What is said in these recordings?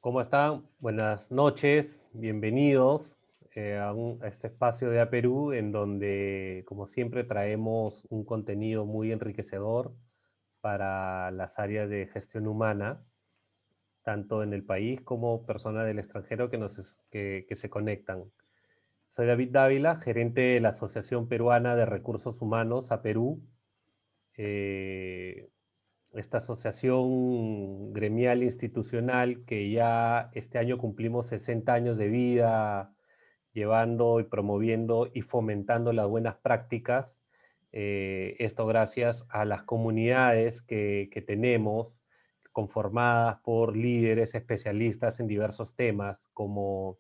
¿Cómo están? Buenas noches, bienvenidos a este espacio de Aperú en donde, como siempre, traemos un contenido muy enriquecedor para las áreas de gestión humana, tanto en el país como personas del extranjero que se conectan. Soy David Dávila, gerente de la Asociación Peruana de Recursos Humanos, APERU. Eh, Esta asociación gremial institucional que ya este año cumplimos 60 años de vida, llevando y promoviendo y fomentando las buenas prácticas. Esto gracias a las comunidades que tenemos, conformadas por líderes especialistas en diversos temas como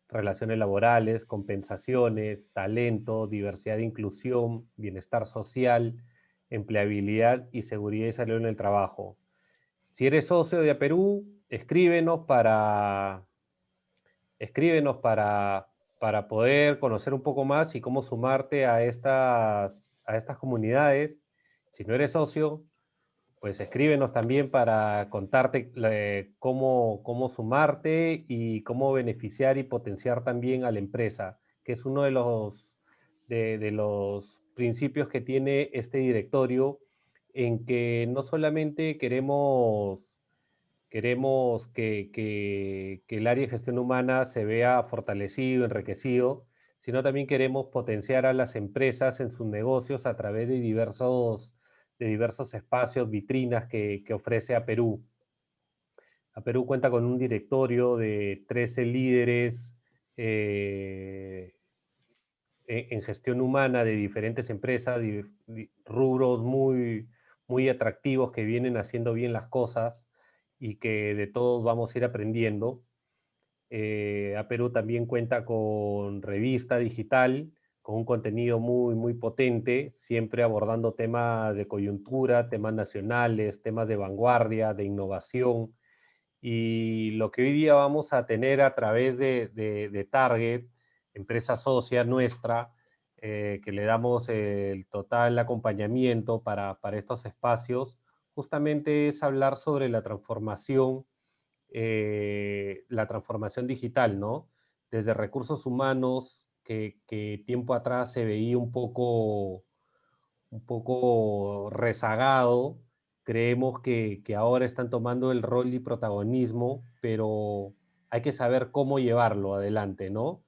relaciones laborales, compensaciones, talento, diversidad e inclusión, bienestar social, empleabilidad y seguridad y salud en el trabajo. Si eres socio de Aperú, escríbenos para poder conocer un poco más y cómo sumarte a estas comunidades. Si no eres socio, pues escríbenos también para contarte cómo sumarte y cómo beneficiar y potenciar también a la empresa, que es uno de los principios que tiene este directorio, en que no solamente queremos que el área de gestión humana se vea fortalecido, enriquecido, sino también queremos potenciar a las empresas en sus negocios a través de diversos espacios, vitrinas que ofrece a Perú. A Perú cuenta con un directorio de 13 líderes en gestión humana de diferentes empresas, rubros muy atractivos que vienen haciendo bien las cosas y que de todos vamos a ir aprendiendo. A Perú también cuenta con revista digital, con un contenido muy potente, siempre abordando temas de coyuntura, temas nacionales, temas de vanguardia, de innovación. Y lo que hoy día vamos a tener a través de Target, empresa socia nuestra, que le damos el total acompañamiento para estos espacios, justamente es hablar sobre la transformación digital, ¿no? Desde recursos humanos, que tiempo atrás se veía un poco rezagado, creemos que ahora están tomando el rol y protagonismo, pero hay que saber cómo llevarlo adelante, ¿no?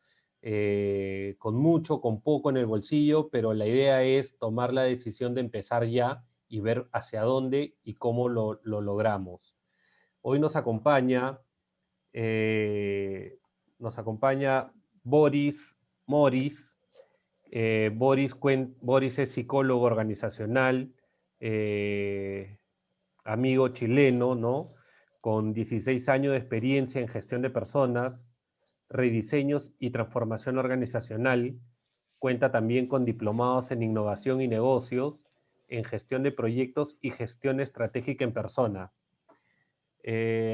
Con mucho, con poco en el bolsillo, pero la idea es tomar la decisión de empezar ya y ver hacia dónde y cómo lo logramos. Hoy eh, nos acompaña Boris Morris. Boris es psicólogo organizacional, amigo chileno, ¿no? Con 16 años de experiencia en gestión de personas, rediseños y transformación organizacional. Cuenta también con diplomados en innovación y negocios en gestión de proyectos y gestión estratégica en persona.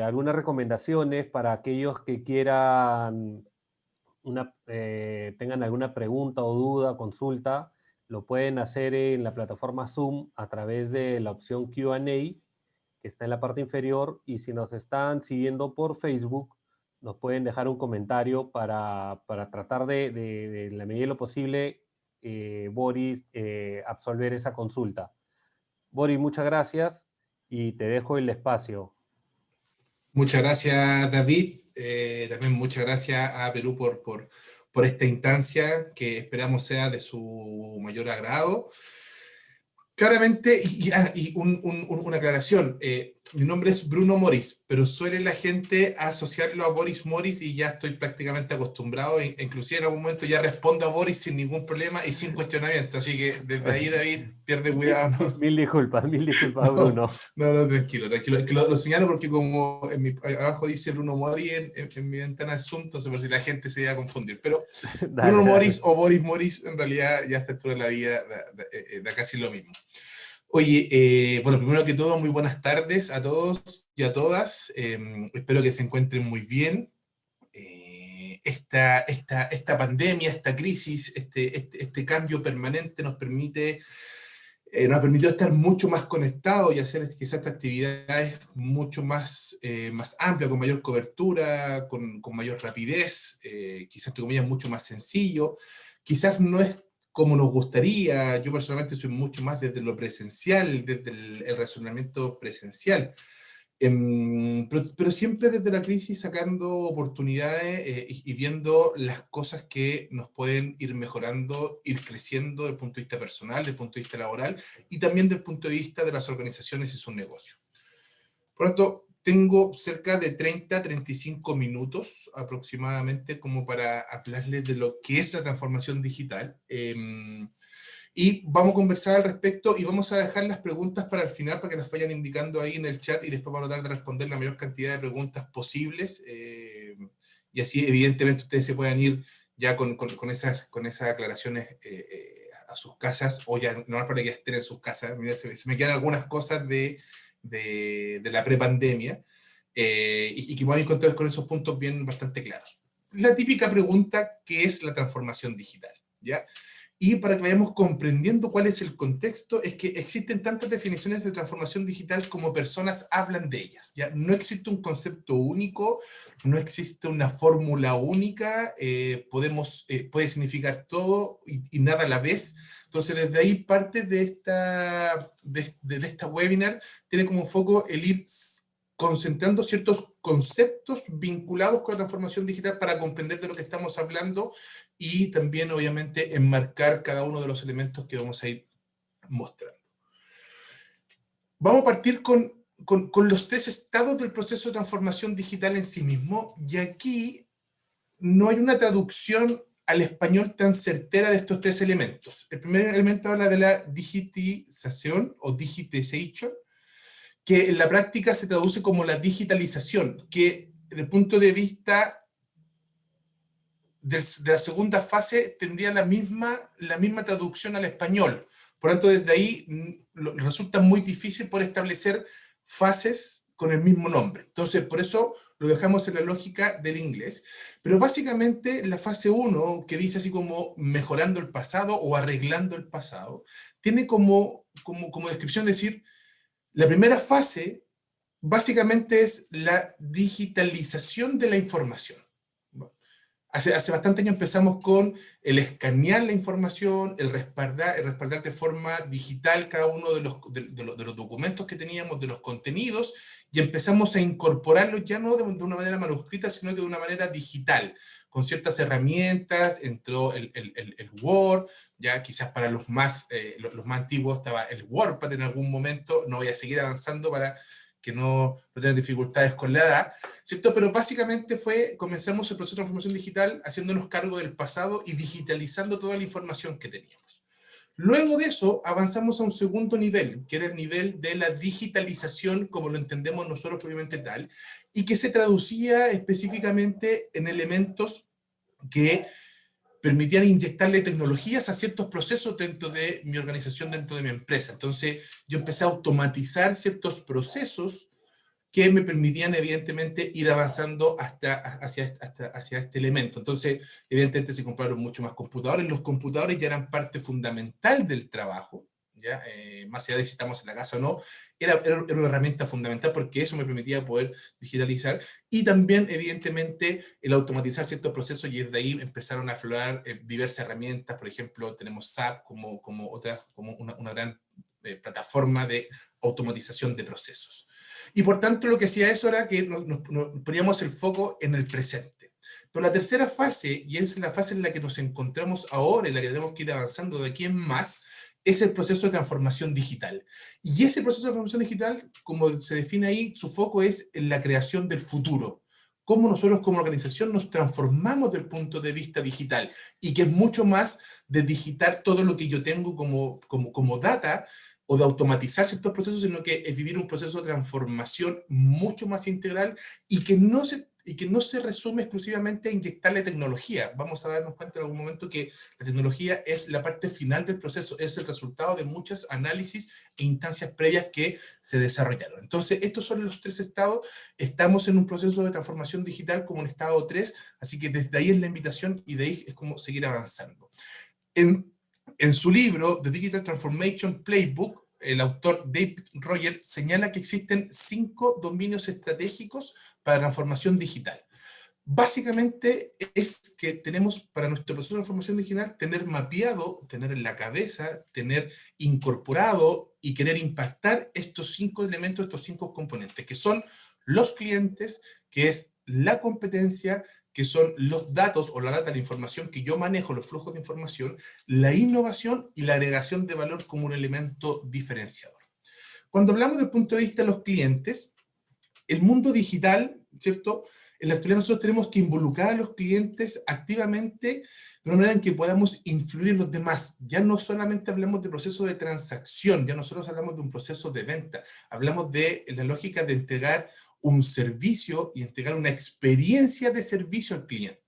Algunas recomendaciones para aquellos que quieran tengan alguna pregunta o duda, consulta, lo pueden hacer en la plataforma Zoom a través de la opción Q&A que está en la parte inferior, y si nos están siguiendo por Facebook, nos pueden dejar un comentario para tratar de la medida de lo posible, Boris, absolver esa consulta. Boris, muchas gracias y te dejo el espacio. Muchas gracias, David. También muchas gracias a Perú por esta instancia que esperamos sea de su mayor agrado. Claramente, una aclaración, mi nombre es Bruno Morris, pero suele la gente asociarlo a Boris Morris y ya estoy prácticamente acostumbrado, inclusive en algún momento ya respondo a Boris sin ningún problema y sin cuestionamiento, así que desde ahí, David, pierde cuidado, ¿no? Mil disculpas, No, Bruno. no, tranquilo, tranquilo. Es que lo señalo porque como abajo dice Bruno Morris en mi ventana de Zoom, entonces por si la gente se iba a confundir. Pero Bruno Dale, Morris dale. o Boris Morris, en realidad ya a esta altura de la vida da casi lo mismo. Oye, bueno, primero que todo, muy buenas tardes a todos y a todas. Espero que se encuentren muy bien. Esta pandemia, esta crisis, este cambio permanente nos ha permitido estar mucho más conectados y hacer quizás estas actividades mucho más amplias, con mayor cobertura, con mayor rapidez, quizás, entre comillas, mucho más sencillo. Quizás no es como nos gustaría. Yo personalmente soy mucho más desde lo presencial, desde el razonamiento presencial. Pero siempre desde la crisis sacando oportunidades, y viendo las cosas que nos pueden ir mejorando, ir creciendo desde el punto de vista personal, desde el punto de vista laboral y también desde el punto de vista de las organizaciones y sus negocios. Por lo tanto, tengo cerca de 35 minutos aproximadamente como para hablarles de lo que es la transformación digital. Y vamos a conversar al respecto y vamos a dejar las preguntas para el final para que las vayan indicando ahí en el chat y después vamos a tratar de responder la mayor cantidad de preguntas posibles. Y así evidentemente ustedes se puedan ir ya con esas aclaraciones a sus casas, o ya no para que estén en sus casas. Mira, se me quedan algunas cosas de la prepandemia, y que voy a ir con esos puntos bien bastante claros. La típica pregunta, ¿qué es la transformación digital? ¿Ya? Y para que vayamos comprendiendo cuál es el contexto, es que existen tantas definiciones de transformación digital como personas hablan de ellas. ¿Ya? No existe un concepto único, no existe una fórmula única, puede significar todo y nada a la vez. Entonces, desde ahí parte de esta webinar tiene como foco el ir concentrando ciertos conceptos vinculados con la transformación digital para comprender de lo que estamos hablando y también, obviamente, enmarcar cada uno de los elementos que vamos a ir mostrando. Vamos a partir con los tres estados del proceso de transformación digital en sí mismo, y aquí no hay una traducción al español tan certera de estos tres elementos. El primer elemento habla de la digitización o digitization, que en la práctica se traduce como la digitalización, que desde el punto de vista de la segunda fase tendría la misma traducción al español. Por lo tanto, desde ahí resulta muy difícil poder establecer fases con el mismo nombre. Entonces, por eso lo dejamos en la lógica del inglés. Pero básicamente la fase 1, que dice así como mejorando el pasado o arreglando el pasado, tiene como descripción decir, la primera fase básicamente es la digitalización de la información. Hace bastante años empezamos con el escanear la información, el respaldar de forma digital cada uno de los documentos que teníamos, de los contenidos, y empezamos a incorporarlos ya no de una manera manuscrita, sino que de una manera digital, con ciertas herramientas. Entró el Word, ya quizás para los más antiguos estaba el WordPad en algún momento. No voy a seguir avanzando para que no tengan dificultades con la edad, ¿cierto? Pero básicamente comenzamos el proceso de transformación digital haciéndonos cargo del pasado y digitalizando toda la información que teníamos. Luego de eso avanzamos a un segundo nivel, que era el nivel de la digitalización como lo entendemos nosotros propiamente tal, y que se traducía específicamente en elementos que permitían inyectarle tecnologías a ciertos procesos dentro de mi organización, dentro de mi empresa. Entonces yo empecé a automatizar ciertos procesos que me permitían evidentemente ir avanzando hacia este elemento. Entonces, evidentemente se compraron mucho más computadores. Los computadores ya eran parte fundamental del trabajo, ¿ya? Más allá de si estamos en la casa o no, era una herramienta fundamental porque eso me permitía poder digitalizar. Y también, evidentemente, el automatizar ciertos procesos, y desde ahí empezaron a aflorar diversas herramientas. Por ejemplo, tenemos SAP como una gran plataforma de automatización de procesos. Y por tanto lo que hacía eso era que nos poníamos el foco en el presente. Pero la tercera fase, y es la fase en la que nos encontramos ahora, en la que tenemos que ir avanzando de aquí en más, es el proceso de transformación digital. Y ese proceso de transformación digital, como se define ahí, su foco es en la creación del futuro. Cómo nosotros como organización nos transformamos desde el punto de vista digital, y que es mucho más de digitar todo lo que yo tengo como data, o de automatizar ciertos procesos, sino que es vivir un proceso de transformación mucho más integral y que no se resume exclusivamente a inyectarle tecnología. Vamos a darnos cuenta en algún momento que la tecnología es la parte final del proceso, es el resultado de muchos análisis e instancias previas que se desarrollaron. Entonces, estos son los 3 estados. Estamos en un proceso de transformación digital como en estado 3, así que desde ahí es la invitación y de ahí es como seguir avanzando. En su libro, The Digital Transformation Playbook, el autor David Royer señala que existen 5 dominios estratégicos para transformación digital. Básicamente es que tenemos para nuestro proceso de transformación digital tener mapeado, tener en la cabeza, tener incorporado y querer impactar estos 5 elementos, estos 5 componentes, que son los clientes, que es la competencia, que son los datos o la data, la información que yo manejo, los flujos de información, la innovación y la agregación de valor como un elemento diferenciador. Cuando hablamos del punto de vista de los clientes, el mundo digital, ¿cierto? En la actualidad nosotros tenemos que involucrar a los clientes activamente de una manera en que podamos influir en los demás. Ya no solamente hablamos de proceso de transacción, ya nosotros hablamos de un proceso de venta. Hablamos de la lógica de entregar un servicio y entregar una experiencia de servicio al cliente.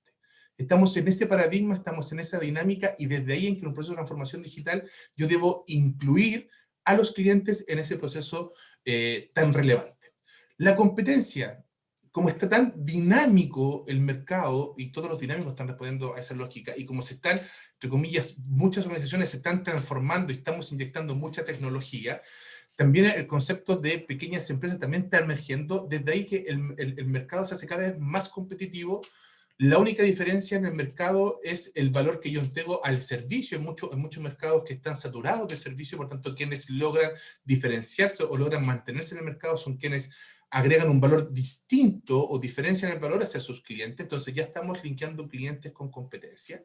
Estamos en ese paradigma, estamos en esa dinámica, y desde ahí en que en un proceso de transformación digital yo debo incluir a los clientes en ese proceso tan relevante. La competencia, como está tan dinámico el mercado y todos los dinámicos están respondiendo a esa lógica, y como se están, entre comillas, muchas organizaciones se están transformando y estamos inyectando mucha tecnología, también el concepto de pequeñas empresas también está emergiendo, desde ahí que el mercado se hace cada vez más competitivo. La única diferencia en el mercado es el valor que yo entrego al servicio. En muchos mercados que están saturados de servicio, por tanto, quienes logran diferenciarse o logran mantenerse en el mercado son quienes agregan un valor distinto o diferencian el valor hacia sus clientes. Entonces ya estamos linkeando clientes con competencia.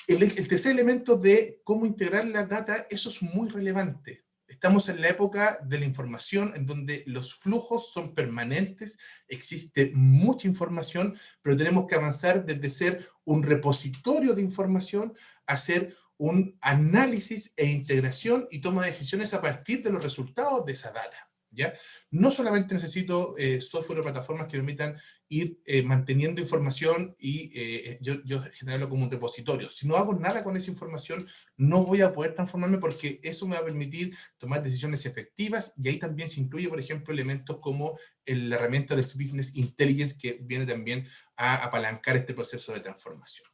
El tercer elemento de cómo integrar la data, eso es muy relevante. Estamos en la época de la información en donde los flujos son permanentes, existe mucha información, pero tenemos que avanzar desde ser un repositorio de información a ser un análisis e integración y toma de decisiones a partir de los resultados de esa data. ¿Ya? No solamente necesito software o plataformas que permitan ir manteniendo información y yo generarlo como un repositorio. Si no hago nada con esa información, no voy a poder transformarme, porque eso me va a permitir tomar decisiones efectivas, y ahí también se incluye, por ejemplo, elementos como la herramienta del Business Intelligence, que viene también a apalancar este proceso de transformación.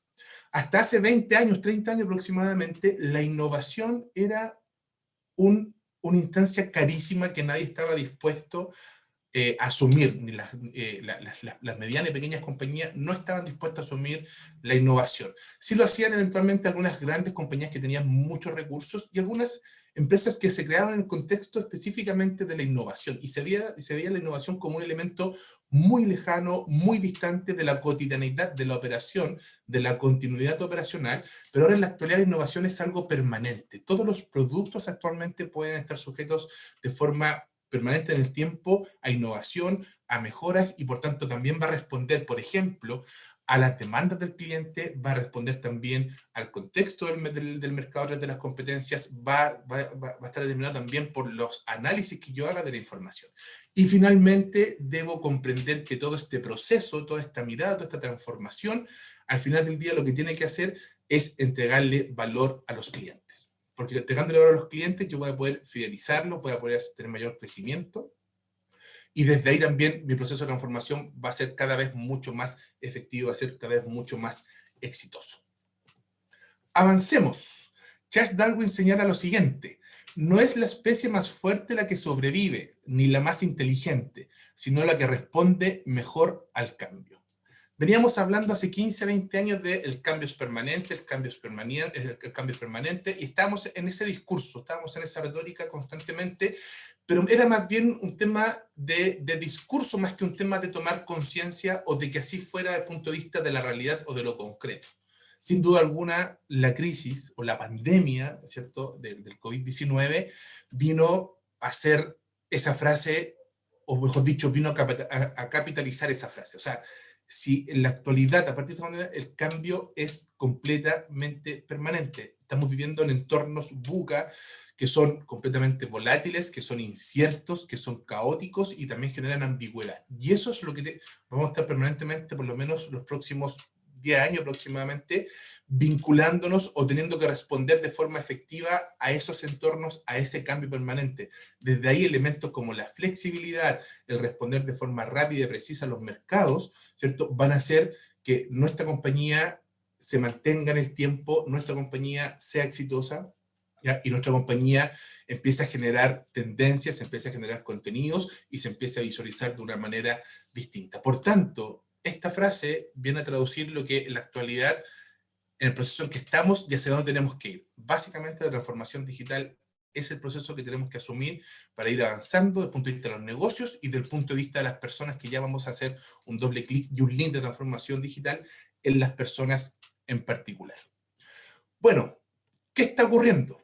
Hasta hace 20 años, 30 años aproximadamente, la innovación era una instancia carísima que nadie estaba dispuesto asumir. Ni las medianas y pequeñas compañías no estaban dispuestas a asumir la innovación. Sí lo hacían eventualmente algunas grandes compañías que tenían muchos recursos y algunas empresas que se crearon en el contexto específicamente de la innovación, y se veía la innovación como un elemento muy lejano, muy distante de la cotidianidad de la operación, de la continuidad operacional. Pero ahora en la actualidad la innovación es algo permanente. Todos los productos actualmente pueden estar sujetos de forma permanente en el tiempo a innovación, a mejoras, y por tanto también va a responder, por ejemplo, a las demandas del cliente, va a responder también al contexto del mercado, de las competencias, va a estar determinado también por los análisis que yo haga de la información. Y finalmente debo comprender que todo este proceso, toda esta mirada, toda esta transformación, al final del día lo que tiene que hacer es entregarle valor a los clientes. Porque entregándole valor a los clientes yo voy a poder fidelizarlos, voy a poder tener mayor crecimiento, y desde ahí también mi proceso de transformación va a ser cada vez mucho más efectivo, va a ser cada vez mucho más exitoso. Avancemos. Charles Darwin señala lo siguiente: no es la especie más fuerte la que sobrevive, ni la más inteligente, sino la que responde mejor al cambio. Veníamos hablando hace 15, 20 años de el cambio es permanente, el cambio es permanente, y estábamos en ese discurso, estábamos en esa retórica constantemente, pero era más bien un tema de discurso más que un tema de tomar conciencia o de que así fuera desde el punto de vista de la realidad o de lo concreto. Sin duda alguna, la crisis o la pandemia, ¿cierto?, del COVID-19 vino a hacer esa frase, o mejor dicho, vino a capitalizar esa frase. O sea, si en la actualidad, a partir de esta manera, el cambio es completamente permanente. Estamos viviendo en entornos VUCA que son completamente volátiles, que son inciertos, que son caóticos y también generan ambigüedad. Y eso es lo que vamos a estar permanentemente, por lo menos los próximos 10 años aproximadamente, vinculándonos o teniendo que responder de forma efectiva a esos entornos, a ese cambio permanente. Desde ahí elementos como la flexibilidad, el responder de forma rápida y precisa a los mercados, ¿cierto?, van a hacer que nuestra compañía se mantenga en el tiempo, nuestra compañía sea exitosa, ¿ya?, y nuestra compañía empieza a generar tendencias, empieza a generar contenidos y se empieza a visualizar de una manera distinta. Por tanto, esta frase viene a traducir lo que en la actualidad, en el proceso en que estamos y hacia dónde tenemos que ir. Básicamente la transformación digital es el proceso que tenemos que asumir para ir avanzando desde el punto de vista de los negocios y del punto de vista de las personas, que ya vamos a hacer un doble clic y un link de transformación digital en las personas en particular. Bueno, ¿qué está ocurriendo?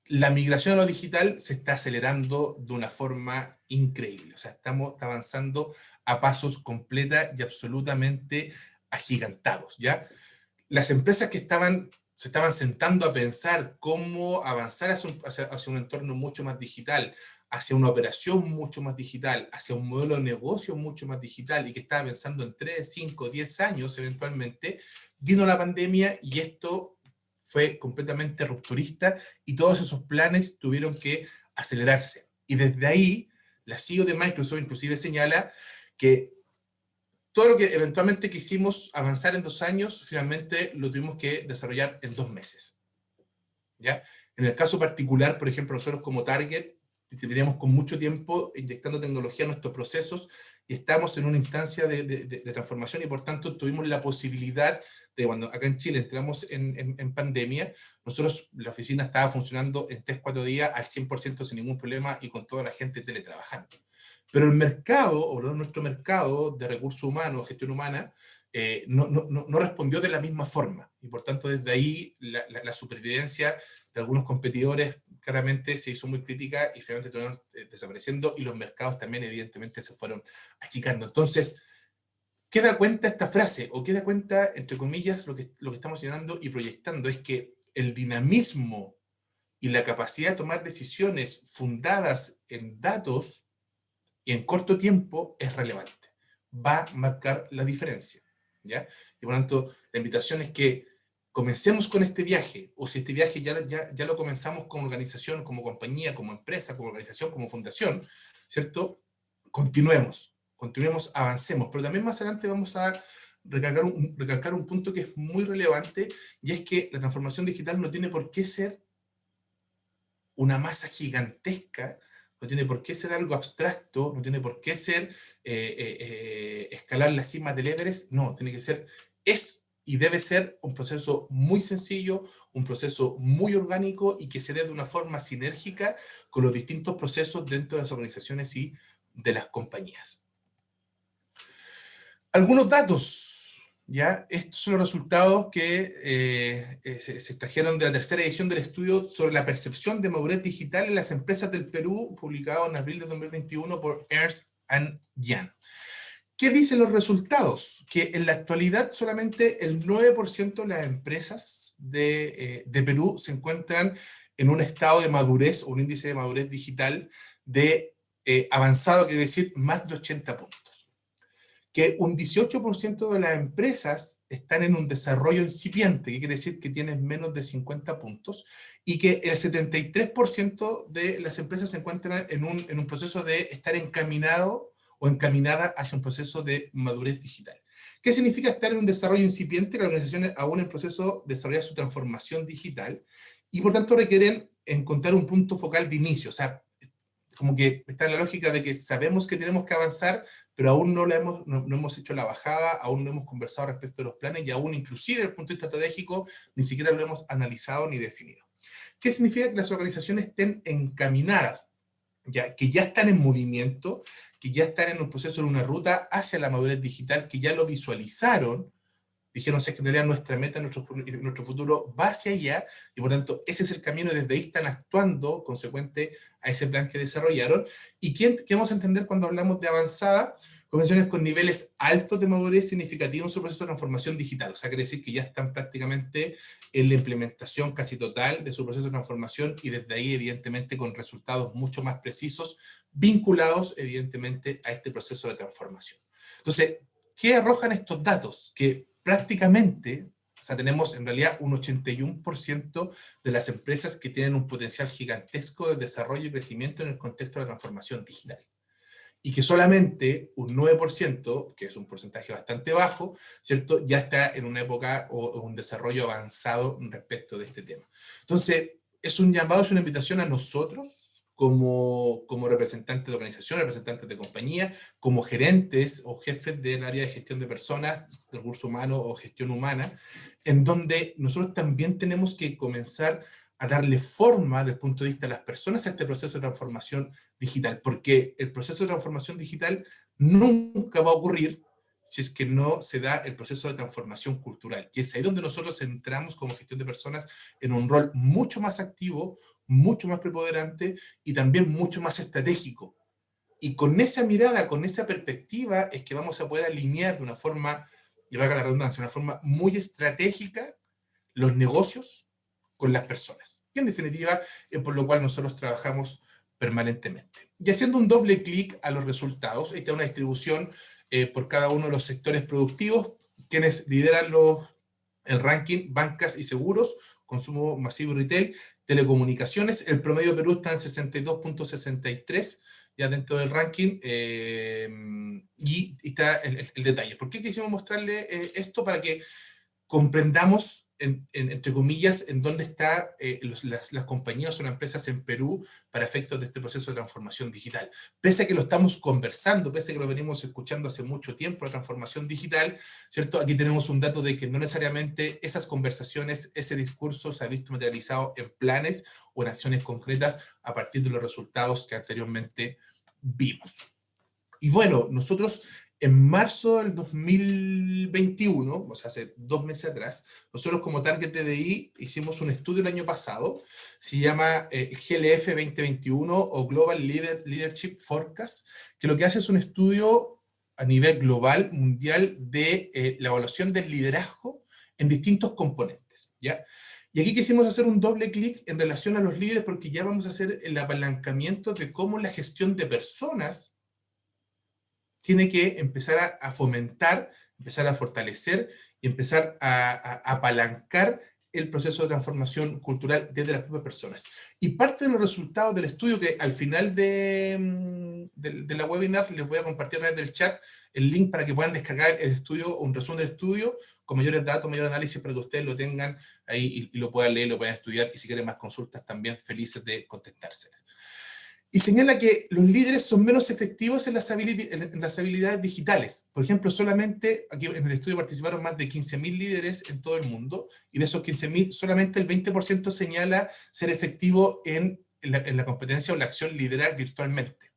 La migración a lo digital se está acelerando de una forma increíble. O sea, estamos avanzando a pasos completa y absolutamente agigantados, ¿ya? Las empresas que se estaban sentando a pensar cómo avanzar hacia un entorno mucho más digital, hacia una operación mucho más digital, hacia un modelo de negocio mucho más digital, y que estaba pensando en 3, 5, 10 años eventualmente, vino la pandemia y esto fue completamente rupturista y todos esos planes tuvieron que acelerarse. Y desde ahí, la CEO de Microsoft inclusive señala que todo lo que eventualmente quisimos avanzar en 2 años, finalmente lo tuvimos que desarrollar en 2 meses. ¿Ya? En el caso particular, por ejemplo, nosotros como Target, teníamos con mucho tiempo inyectando tecnología en nuestros procesos y estamos en una instancia de transformación, y por tanto tuvimos la posibilidad de, cuando acá en Chile entramos en pandemia, nosotros, la oficina estaba funcionando en 3, 4 días al 100% sin ningún problema y con toda la gente teletrabajando. Pero el mercado, o nuestro mercado de recursos humanos, gestión humana, no respondió de la misma forma. Y por tanto, desde ahí, la supervivencia de algunos competidores claramente se hizo muy crítica y finalmente estuvieron desapareciendo, y los mercados también evidentemente se fueron achicando. Entonces, ¿qué da cuenta esta frase? O ¿qué da cuenta, entre comillas, lo que estamos señalando y proyectando? Es que el dinamismo y la capacidad de tomar decisiones fundadas en datos y en corto tiempo es relevante. Va a marcar la diferencia, ¿ya? Y por lo tanto, la invitación es que comencemos con este viaje, o si este viaje ya lo comenzamos como organización, como compañía, como empresa, como organización, como fundación, ¿cierto? Continuemos, avancemos, pero también más adelante vamos a recalcar un punto que es muy relevante, y es que la transformación digital no tiene por qué ser una masa gigantesca, no tiene por qué ser algo abstracto, no tiene por qué ser escalar las cimas del Everest, no, tiene que ser, es y debe ser un proceso muy sencillo, un proceso muy orgánico y que se dé de una forma sinérgica con los distintos procesos dentro de las organizaciones y de las compañías. Algunos datos, ¿ya? Estos son los resultados que se extrajeron de la tercera edición del estudio sobre la percepción de madurez digital en las empresas del Perú, publicado en abril de 2021 por Ernst & Young. ¿Qué dicen los resultados? Que en la actualidad solamente el 9% de las empresas de Perú se encuentran en un estado de madurez, o un índice de madurez digital de avanzado, que quiere decir más de 80 puntos. que un 18% de las empresas están en un desarrollo incipiente, que quiere decir que tienen menos de 50 puntos, y que el 73% de las empresas se encuentran en un proceso de estar encaminado o encaminada hacia un proceso de madurez digital. ¿Qué significa estar en un desarrollo incipiente? La organización es aún en proceso de desarrollar su transformación digital y por tanto requieren encontrar un punto focal de inicio. O sea, como que está en la lógica de que sabemos que tenemos que avanzar, pero aún no hemos hecho la bajada, aún no hemos conversado respecto de los planes y aún inclusive desde el punto de vista estratégico ni siquiera lo hemos analizado ni definido. ¿Qué significa que las organizaciones estén encaminadas? Que ya están en movimiento, que ya están en un proceso, en una ruta hacia la madurez digital, que ya lo visualizaron, dijeron que en realidad nuestra meta, nuestro futuro va hacia allá, y por tanto ese es el camino y desde ahí están actuando consecuente a ese plan que desarrollaron. ¿Y qué vamos a entender cuando hablamos de avanzada? Organizaciones con niveles altos de madurez significativa en su proceso de transformación digital. O sea, quiere decir que ya están prácticamente en la implementación casi total de su proceso de transformación y desde ahí, evidentemente, con resultados mucho más precisos, vinculados, evidentemente, a este proceso de transformación. Entonces, ¿qué arrojan estos datos? Que prácticamente, o sea, tenemos en realidad un 81% de las empresas que tienen un potencial gigantesco de desarrollo y crecimiento en el contexto de la transformación digital. Y que solamente un 9%, que es un porcentaje bastante bajo, ¿cierto?, ya está en una época o un desarrollo avanzado respecto de este tema. Entonces, es un llamado, es una invitación a nosotros, como representantes de organización, representantes de compañía, como gerentes o jefes del área de gestión de personas, de recursos humanos o gestión humana, en donde nosotros también tenemos que comenzar a darle forma, desde el punto de vista de las personas, a este proceso de transformación digital, porque el proceso de transformación digital nunca va a ocurrir si es que no se da el proceso de transformación cultural. Y es ahí donde nosotros entramos como gestión de personas en un rol mucho más activo, mucho más preponderante y también mucho más estratégico. Y con esa mirada, con esa perspectiva, es que vamos a poder alinear de una forma, y valga la redundancia, de una forma muy estratégica los negocios con las personas. Y en definitiva, es por lo cual nosotros trabajamos permanentemente. Y haciendo un doble clic a los resultados, esta es una distribución por cada uno de los sectores productivos, quienes lideran el ranking: bancas y seguros, consumo masivo y retail, telecomunicaciones. El promedio de Perú está en 62.63 ya dentro del ranking, y está el detalle. ¿Por qué quisimos mostrarle esto? Para que comprendamos, entre comillas, en dónde están las compañías o las empresas en Perú para efectos de este proceso de transformación digital. Pese a que lo estamos conversando, pese a que lo venimos escuchando hace mucho tiempo, la transformación digital, ¿cierto? Aquí tenemos un dato de que no necesariamente esas conversaciones, ese discurso se ha visto materializado en planes o en acciones concretas a partir de los resultados que anteriormente vimos. Y bueno, nosotros en marzo del 2021, o sea, hace 2 meses atrás, nosotros como Target TDI hicimos un estudio el año pasado, se llama GLF 2021 o Global Leadership Forecast, que lo que hace es un estudio a nivel global, mundial, de la evaluación del liderazgo en distintos componentes, ¿ya? Y aquí quisimos hacer un doble clic en relación a los líderes porque ya vamos a hacer el apalancamiento de cómo la gestión de personas tiene que empezar a fomentar, empezar a fortalecer y empezar a apalancar el proceso de transformación cultural desde las propias personas. Y parte de los resultados del estudio, que al final de la webinar les voy a compartir a través del chat el link para que puedan descargar el estudio, un resumen del estudio, con mayores datos, mayor análisis, para que ustedes lo tengan ahí y lo puedan leer, lo puedan estudiar, y si quieren más consultas también felices de contestárselas. Y señala que los líderes son menos efectivos en las habilidades digitales. Por ejemplo, solamente, aquí en el estudio participaron más de 15.000 líderes en todo el mundo, y de esos 15.000, solamente el 20% señala ser efectivo en la competencia o la acción liderar virtualmente.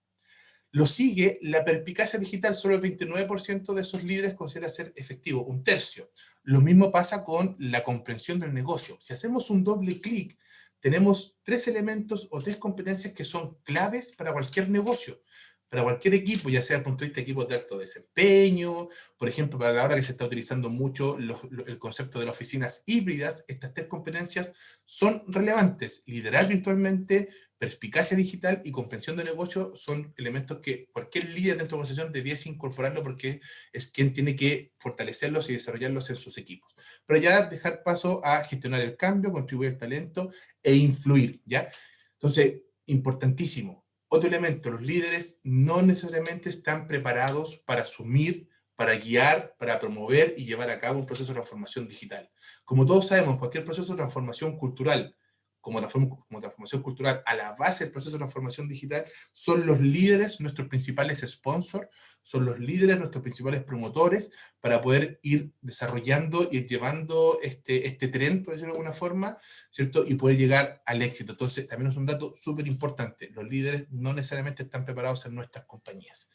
Lo sigue la perspicacia digital, solo el 29% de esos líderes considera ser efectivo, un tercio. Lo mismo pasa con la comprensión del negocio. Si hacemos un doble clic, tenemos 3 elementos o 3 competencias que son claves para cualquier negocio, para cualquier equipo, ya sea desde el punto de vista de equipos de alto desempeño, por ejemplo, para la hora que se está utilizando mucho el concepto de las oficinas híbridas. Estas 3 competencias son relevantes: liderar virtualmente, perspicacia digital y comprensión de negocio son elementos que cualquier líder dentro de la organización debiese incorporarlo porque es quien tiene que fortalecerlos y desarrollarlos en sus equipos. Pero ya dejar paso a gestionar el cambio, contribuir al talento e influir, ¿ya? Entonces, importantísimo. Otro elemento, los líderes no necesariamente están preparados para asumir, para guiar, para promover y llevar a cabo un proceso de transformación digital. Como todos sabemos, cualquier proceso de transformación cultural, como transformación cultural, a la base del proceso de transformación digital, son los líderes nuestros principales sponsors, son los líderes nuestros principales promotores para poder ir desarrollando y llevando este tren, por decirlo de alguna forma, ¿cierto? Y poder llegar al éxito. Entonces, también es un dato súper importante. Los líderes no necesariamente están preparados en nuestras compañías.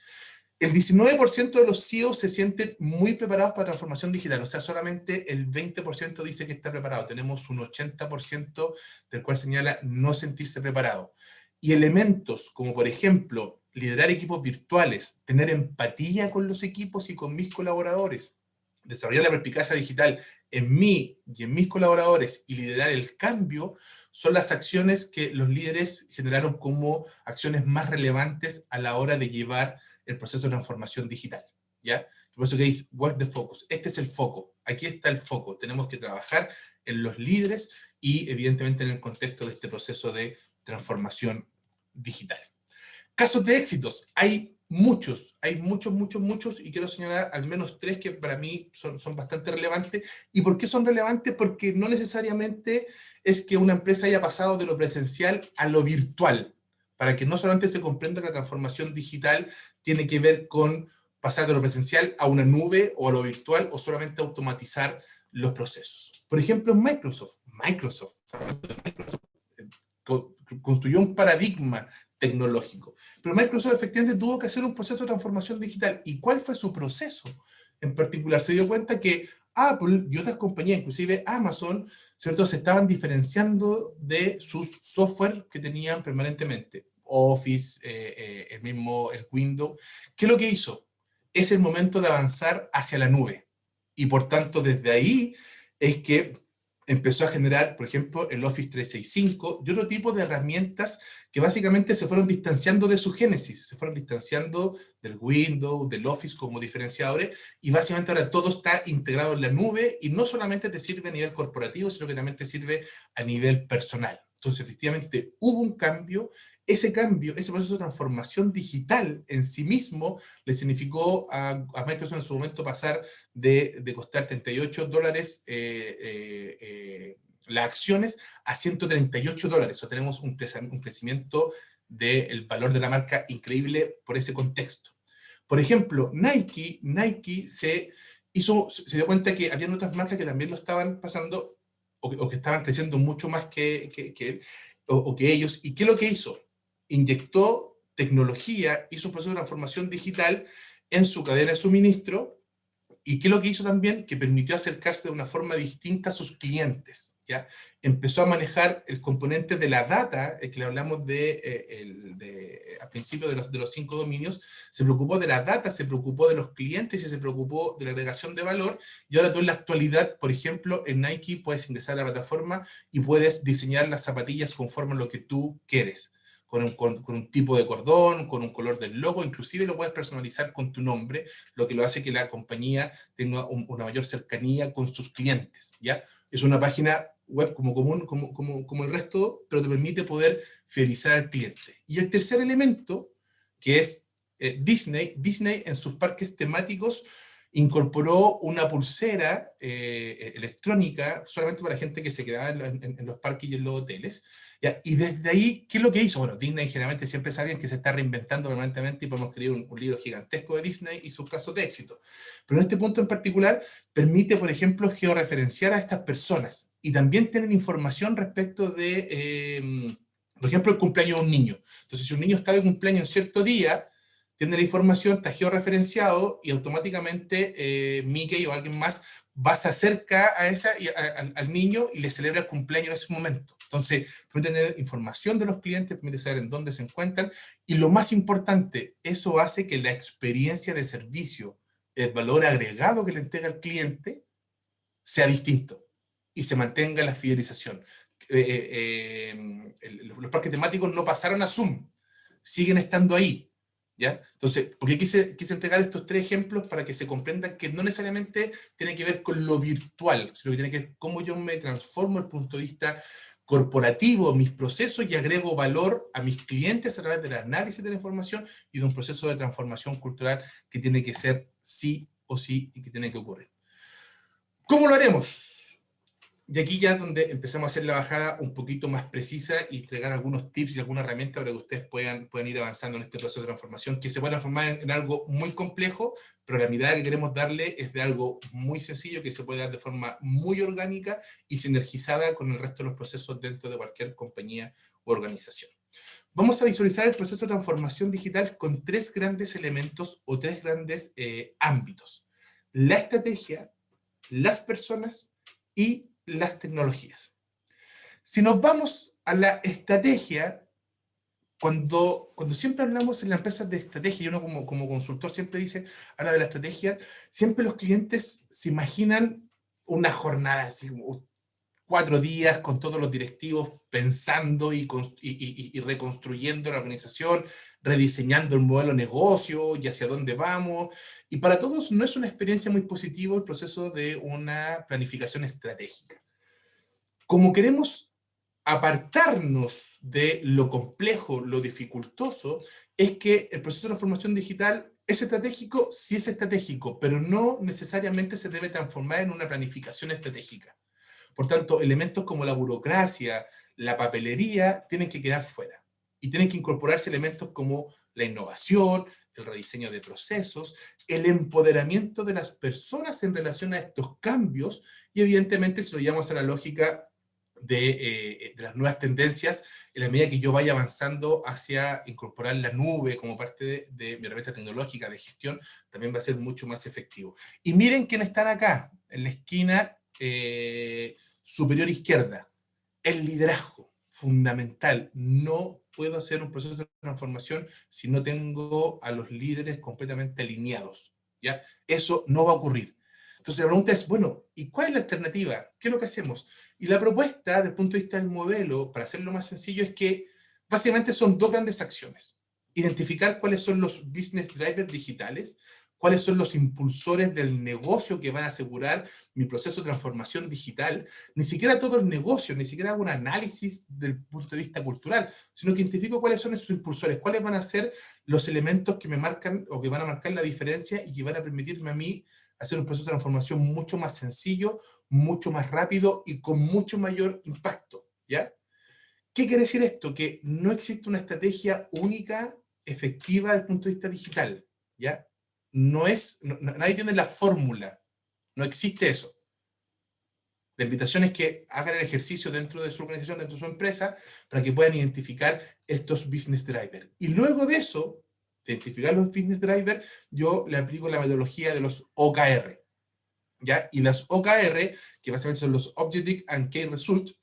El 19% de los CEOs se sienten muy preparados para la transformación digital, o sea, solamente el 20% dice que está preparado. Tenemos un 80% del cual señala no sentirse preparado. Y elementos como, por ejemplo, liderar equipos virtuales, tener empatía con los equipos y con mis colaboradores, desarrollar la perspicacia digital en mí y en mis colaboradores y liderar el cambio, son las acciones que los líderes generaron como acciones más relevantes a la hora de llevar el proceso de transformación digital, ¿ya? Por eso que dice, where's the focus? Este es el foco, aquí está el foco. Tenemos que trabajar en los líderes y evidentemente en el contexto de este proceso de transformación digital. Casos de éxitos, hay muchos, muchos, y quiero señalar al menos 3 que para mí son bastante relevantes. ¿Y por qué son relevantes? Porque no necesariamente es que una empresa haya pasado de lo presencial a lo virtual, para que no solamente se comprenda que la transformación digital tiene que ver con pasar de lo presencial a una nube o a lo virtual o solamente automatizar los procesos. Por ejemplo, Microsoft construyó un paradigma tecnológico. Pero Microsoft efectivamente tuvo que hacer un proceso de transformación digital. ¿Y cuál fue su proceso? En particular, se dio cuenta que Apple y otras compañías, inclusive Amazon, ¿cierto?, se estaban diferenciando de sus software que tenían permanentemente. Office, el Windows. ¿Qué es lo que hizo? Es el momento de avanzar hacia la nube. Y por tanto, desde ahí es que empezó a generar, por ejemplo, el Office 365 y otro tipo de herramientas que básicamente se fueron distanciando de su génesis, se fueron distanciando del Windows, del Office como diferenciadores, y básicamente ahora todo está integrado en la nube y no solamente te sirve a nivel corporativo, sino que también te sirve a nivel personal. Entonces, efectivamente, hubo un cambio. Ese cambio, ese proceso de transformación digital en sí mismo le significó a Microsoft en su momento pasar de costar $38 las acciones a $138. O sea, tenemos un crecimiento del valor de la marca increíble por ese contexto. Por ejemplo, Nike se dio cuenta que había otras marcas que también lo estaban pasando o que estaban creciendo mucho más que él o que ellos. ¿Y qué es lo que hizo? Inyectó tecnología, hizo un proceso de transformación digital en su cadena de suministro. ¿Y qué es lo que hizo también? Que permitió acercarse de una forma distinta a sus clientes, ¿ya? Empezó a manejar el componente de la data, el que le hablamos al principio de los 5 dominios. Se preocupó de la data, se preocupó de los clientes y se preocupó de la agregación de valor. Y ahora tú en la actualidad, por ejemplo, en Nike puedes ingresar a la plataforma y puedes diseñar las zapatillas conforme a lo que tú quieres. Con un tipo de cordón, con un color del logo, inclusive lo puedes personalizar con tu nombre, lo que lo hace que la compañía tenga una mayor cercanía con sus clientes, ¿ya? Es una página web como el resto, pero te permite poder fidelizar al cliente. Y el tercer elemento, que es Disney en sus parques temáticos incorporó una pulsera electrónica solamente para gente que se quedaba en los parques y en los hoteles. ¿Ya? Y desde ahí, ¿qué es lo que hizo? Bueno, Disney generalmente siempre es alguien que se está reinventando permanentemente y podemos escribir un libro gigantesco de Disney y sus casos de éxito. Pero en este punto en particular permite, por ejemplo, georreferenciar a estas personas y también tener información respecto de, por ejemplo, el cumpleaños de un niño. Entonces, si un niño está de cumpleaños en cierto día, tiene la información, está georreferenciado y automáticamente Mickey o alguien más se acerca al niño y le celebra el cumpleaños en ese momento. Entonces, permite tener información de los clientes, permite saber en dónde se encuentran y lo más importante, eso hace que la experiencia de servicio, el valor agregado que le entrega al cliente sea distinto y se mantenga la fidelización. los parques temáticos no pasaron a Zoom, siguen estando ahí, ¿ya? Entonces, porque quise entregar estos 3 ejemplos para que se comprendan que no necesariamente tiene que ver con lo virtual, sino que tiene que ver con cómo yo me transformo desde el punto de vista corporativo, mis procesos, y agrego valor a mis clientes a través del análisis de la información y de un proceso de transformación cultural que tiene que ser sí o sí y que tiene que ocurrir. ¿Cómo lo haremos? Y aquí ya es donde empezamos a hacer la bajada un poquito más precisa y entregar algunos tips y alguna herramienta para que ustedes puedan ir avanzando en este proceso de transformación, que se puede transformar en algo muy complejo, pero la mirada que queremos darle es de algo muy sencillo, que se puede dar de forma muy orgánica y sinergizada con el resto de los procesos dentro de cualquier compañía u organización. Vamos a visualizar el proceso de transformación digital con 3 grandes elementos o 3 grandes ámbitos: la estrategia, las personas y las tecnologías. Si nos vamos a la estrategia, cuando siempre hablamos en las empresas de estrategia, y uno como consultor siempre habla de la estrategia, siempre los clientes se imaginan una jornada así, 4 días con todos los directivos pensando y reconstruyendo la organización, rediseñando el modelo de negocio y hacia dónde vamos. Y para todos no es una experiencia muy positiva el proceso de una planificación estratégica. Como queremos apartarnos de lo complejo, lo dificultoso, es que el proceso de transformación digital es estratégico, sí es estratégico, pero no necesariamente se debe transformar en una planificación estratégica. Por tanto, elementos como la burocracia, la papelería, tienen que quedar fuera. Y tienen que incorporarse elementos como la innovación, el rediseño de procesos, el empoderamiento de las personas en relación a estos cambios, y evidentemente si lo llevamos a la lógica de las nuevas tendencias, en la medida que yo vaya avanzando hacia incorporar la nube como parte de mi herramienta tecnológica de gestión, también va a ser mucho más efectivo. Y miren quién están acá, en la esquina superior izquierda: el liderazgo, fundamental. No puedo hacer un proceso de transformación si no tengo a los líderes completamente alineados, ¿ya? Eso no va a ocurrir. Entonces la pregunta es, bueno, ¿y cuál es la alternativa? ¿Qué es lo que hacemos? Y la propuesta, desde el punto de vista del modelo, para hacerlo más sencillo, es que básicamente son 2 grandes acciones: identificar cuáles son los business drivers digitales, cuáles son los impulsores del negocio que van a asegurar mi proceso de transformación digital. Ni siquiera todo el negocio, ni siquiera hago un análisis del punto de vista cultural, sino que identifico cuáles son esos impulsores, cuáles van a ser los elementos que me marcan o que van a marcar la diferencia y que van a permitirme a mí hacer un proceso de transformación mucho más sencillo, mucho más rápido y con mucho mayor impacto, ¿ya? ¿Qué quiere decir esto? Que no existe una estrategia única, efectiva desde el punto de vista digital, ¿ya? Nadie tiene la fórmula, no existe eso. La invitación es que hagan el ejercicio dentro de su organización, dentro de su empresa, para que puedan identificar estos business drivers. Y luego de eso, de identificar los business drivers, yo le aplico la metodología de los OKR, ¿ya? Y las OKR, que básicamente son los Objective and Key Results,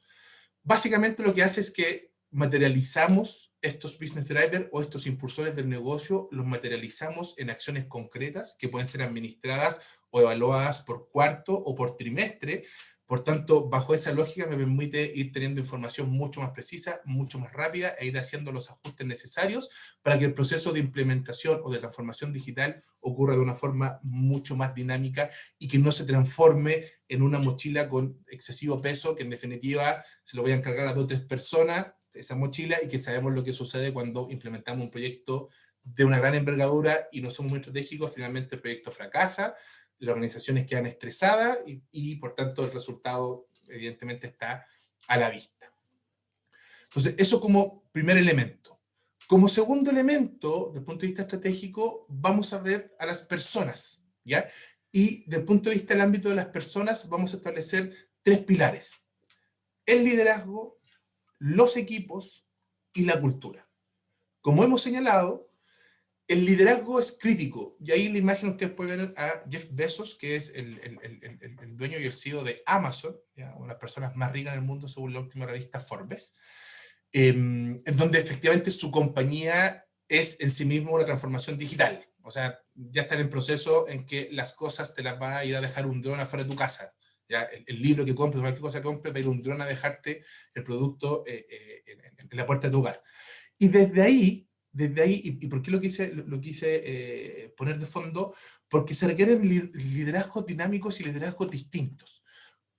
básicamente lo que hace es que materializamos estos business drivers o estos impulsores del negocio, los materializamos en acciones concretas que pueden ser administradas o evaluadas por cuarto o por trimestre. Por tanto, bajo esa lógica me permite ir teniendo información mucho más precisa, mucho más rápida, e ir haciendo los ajustes necesarios para que el proceso de implementación o de transformación digital ocurra de una forma mucho más dinámica y que no se transforme en una mochila con excesivo peso, que en definitiva se lo voy a encargar a 2 o 3 personas, esa mochila, y que sabemos lo que sucede cuando implementamos un proyecto de una gran envergadura y no somos muy estratégicos. Finalmente el proyecto fracasa, las organizaciones quedan estresadas y por tanto el resultado evidentemente está a la vista. Entonces, eso como primer elemento. Como segundo elemento, desde el punto de vista estratégico, vamos a ver a las personas, ¿ya? Y desde el punto de vista del ámbito de las personas, vamos a establecer 3 pilares: el liderazgo, los equipos y la cultura. Como hemos señalado, el liderazgo es crítico, y ahí en la imagen ustedes pueden ver a Jeff Bezos, que es el dueño y el CEO de Amazon, ¿ya? Una de las personas más ricas en el mundo según la última revista Forbes, en donde efectivamente su compañía es en sí mismo una transformación digital. O sea, ya están en proceso en que las cosas te las va a ir a dejar un dron afuera de tu casa, ¿ya? El libro que compres, cualquier cosa que compres, va a ir un dron a dejarte el producto en la puerta de tu hogar. Y desde ahí y por qué lo quise poner de fondo, porque se requieren liderazgos dinámicos y liderazgos distintos.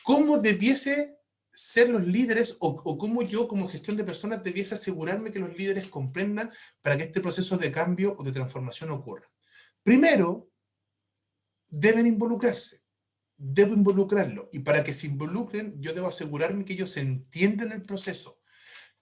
¿Cómo debiese ser los líderes o cómo yo como gestión de personas debiese asegurarme que los líderes comprendan para que este proceso de cambio o de transformación ocurra? Primero, deben involucrarse. Debo involucrarlo. Y para que se involucren, yo debo asegurarme que ellos entiendan el proceso,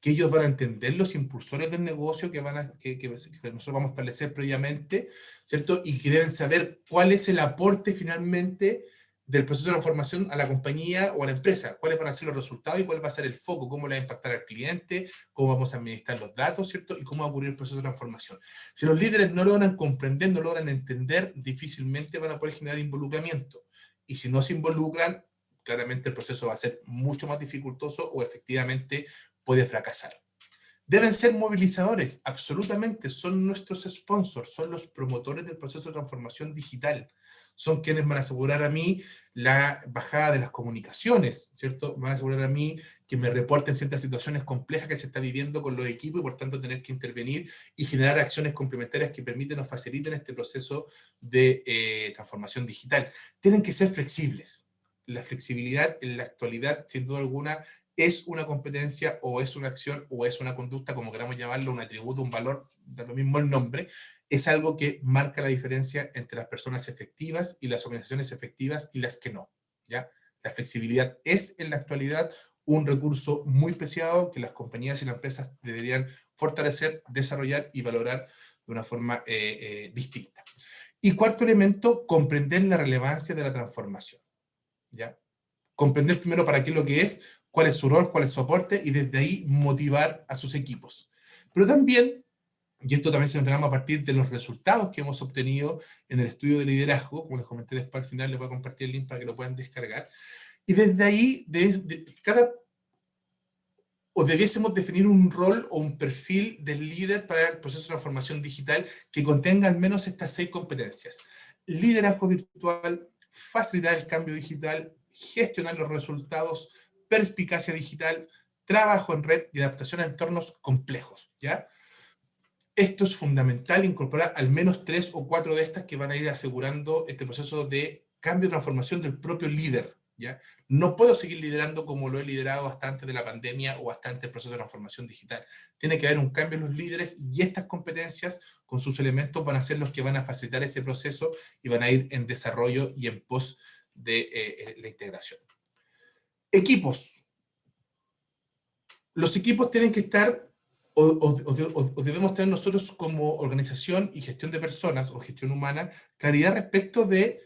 que ellos van a entender los impulsores del negocio que nosotros vamos a establecer previamente, ¿cierto? Y que deben saber cuál es el aporte finalmente del proceso de transformación a la compañía o a la empresa, cuáles van a ser los resultados y cuál va a ser el foco, cómo le va a impactar al cliente, cómo vamos a administrar los datos, ¿cierto? Y cómo va a ocurrir el proceso de transformación. Si los líderes no logran comprender, no logran entender, difícilmente van a poder generar involucramiento. Y si no se involucran, claramente el proceso va a ser mucho más dificultoso o efectivamente puede fracasar. Deben ser movilizadores, absolutamente, son nuestros sponsors, son los promotores del proceso de transformación digital, son quienes van a asegurar a mí la bajada de las comunicaciones, ¿cierto? Van a asegurar a mí que me reporten ciertas situaciones complejas que se está viviendo con los equipos y por tanto tener que intervenir y generar acciones complementarias que permiten o faciliten este proceso de transformación digital. Tienen que ser flexibles. La flexibilidad en la actualidad, sin duda alguna, es una competencia o es una acción o es una conducta, como queramos llamarlo, un atributo, un valor, da lo mismo el nombre, es algo que marca la diferencia entre las personas efectivas y las organizaciones efectivas y las que no, ¿ya? La flexibilidad es en la actualidad un recurso muy preciado que las compañías y las empresas deberían fortalecer, desarrollar y valorar de una forma distinta. Y cuarto elemento, comprender la relevancia de la transformación, ¿ya? Comprender primero para qué es lo que es, cuál es su rol, cuál es su aporte, y desde ahí motivar a sus equipos. Pero también, y esto también se nos a partir de los resultados que hemos obtenido en el estudio de liderazgo, como les comenté después al final, les voy a compartir el link para que lo puedan descargar, y desde ahí, o debiésemos definir un rol o un perfil del líder para el proceso de transformación digital que contenga al menos estas 6 competencias. Liderazgo virtual, facilitar el cambio digital, gestionar los resultados, perspicacia digital, trabajo en red y adaptación a entornos complejos, ¿ya? Esto es fundamental, incorporar al menos 3 o 4 de estas que van a ir asegurando este proceso de cambio y transformación del propio líder, ¿ya? No puedo seguir liderando como lo he liderado hasta antes de la pandemia o hasta antes del proceso de transformación digital. Tiene que haber un cambio en los líderes y estas competencias con sus elementos van a ser los que van a facilitar ese proceso y van a ir en desarrollo y en pos de la integración. Equipos. Los equipos tienen que estar o debemos tener nosotros como organización y gestión de personas o gestión humana claridad respecto de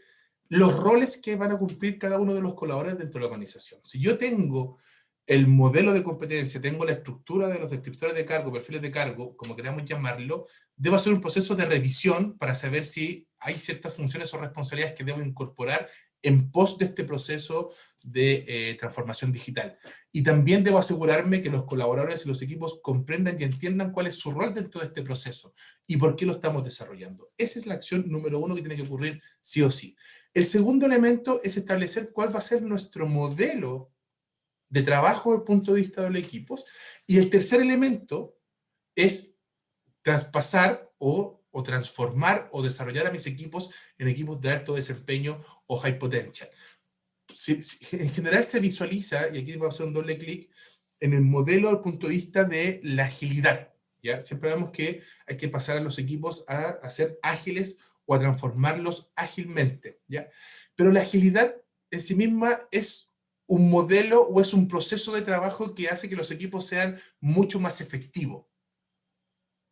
los roles que van a cumplir cada uno de los colaboradores dentro de la organización. Si yo tengo el modelo de competencia, tengo la estructura de los descriptores de cargo, perfiles de cargo, como queramos llamarlo, debo hacer un proceso de revisión para saber si hay ciertas funciones o responsabilidades que debo incorporar en pos de este proceso de transformación digital. Y también debo asegurarme que los colaboradores y los equipos comprendan y entiendan cuál es su rol dentro de este proceso y por qué lo estamos desarrollando. Esa es la acción número 1 que tiene que ocurrir sí o sí. El segundo elemento es establecer cuál va a ser nuestro modelo de trabajo desde el punto de vista de los equipos. Y el tercer elemento es traspasar o transformar o desarrollar a mis equipos en equipos de alto desempeño o high potential. En general se visualiza, y aquí vamos a hacer un doble clic, en el modelo desde el punto de vista de la agilidad, ¿ya? Siempre vemos que hay que pasar a los equipos a ser ágiles o a transformarlos ágilmente, ¿ya? Pero la agilidad en sí misma es un modelo o es un proceso de trabajo que hace que los equipos sean mucho más efectivos,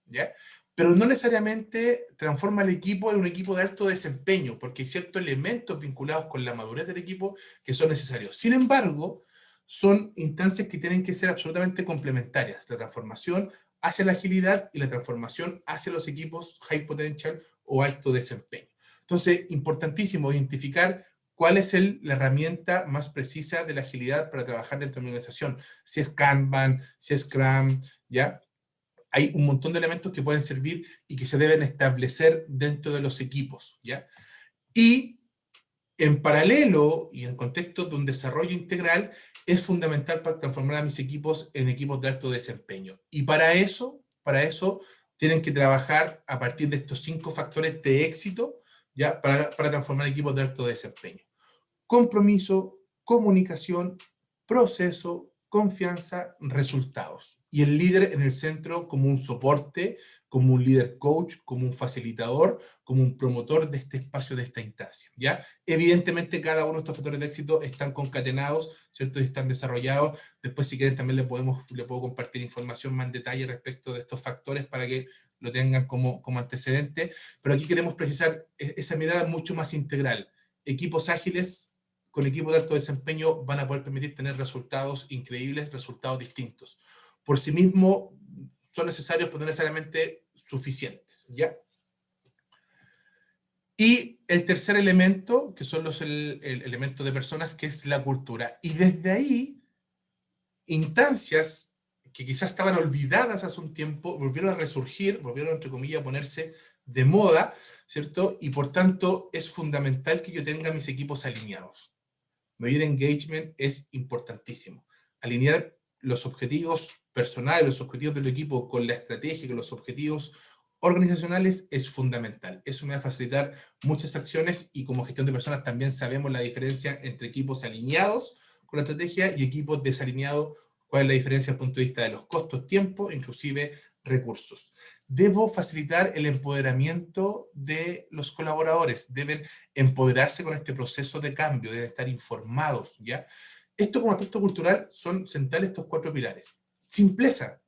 ¿ya? Pero no necesariamente transforma el equipo en un equipo de alto desempeño, porque hay ciertos elementos vinculados con la madurez del equipo que son necesarios. Sin embargo, son instancias que tienen que ser absolutamente complementarias. La transformación hacia la agilidad y la transformación hacia los equipos high potential o alto desempeño. Entonces, importantísimo identificar cuál es la herramienta más precisa de la agilidad para trabajar dentro de mi organización. Si es Kanban, si es Scrum, ¿ya? Hay un montón de elementos que pueden servir y que se deben establecer dentro de los equipos, ¿ya? Y En paralelo y en contexto de un desarrollo integral, es fundamental para transformar a mis equipos en equipos de alto desempeño. Y para eso tienen que trabajar a partir de estos 5 factores de éxito, ¿ya? Para transformar equipos de alto desempeño. Compromiso, comunicación, proceso, confianza, resultados. Y el líder en el centro como un soporte, como un líder coach, como un facilitador, como un promotor de este espacio, de esta instancia, ¿ya? Evidentemente cada uno de estos factores de éxito están concatenados, ¿cierto? Y están desarrollados. Después, si quieren, también le puedo compartir información más en detalle respecto de estos factores para que lo tengan como antecedente. Pero aquí queremos precisar esa mirada mucho más integral. Equipos ágiles con equipos de alto desempeño van a poder permitir tener resultados increíbles, resultados distintos. Por sí mismo son necesarios, pero no necesariamente suficientes, ¿ya? Y el tercer elemento, que son el elemento de personas, que es la cultura. Y desde ahí, instancias que quizás estaban olvidadas hace un tiempo, volvieron a resurgir, volvieron, entre comillas, a ponerse de moda, ¿cierto? Y por tanto, es fundamental que yo tenga mis equipos alineados. Medir engagement es importantísimo. Alinear los objetivos personales, los objetivos del equipo con la estrategia, con los objetivos organizacionales es fundamental. Eso me va a facilitar muchas acciones y como gestión de personas también sabemos la diferencia entre equipos alineados con la estrategia y equipos desalineados, cuál es la diferencia desde el punto de vista de los costos, tiempo, inclusive recursos. Debo facilitar el empoderamiento de los colaboradores, deben empoderarse con este proceso de cambio, deben estar informados, ¿ya? Esto como aspecto cultural son centrales estos 4 pilares. Simpleza,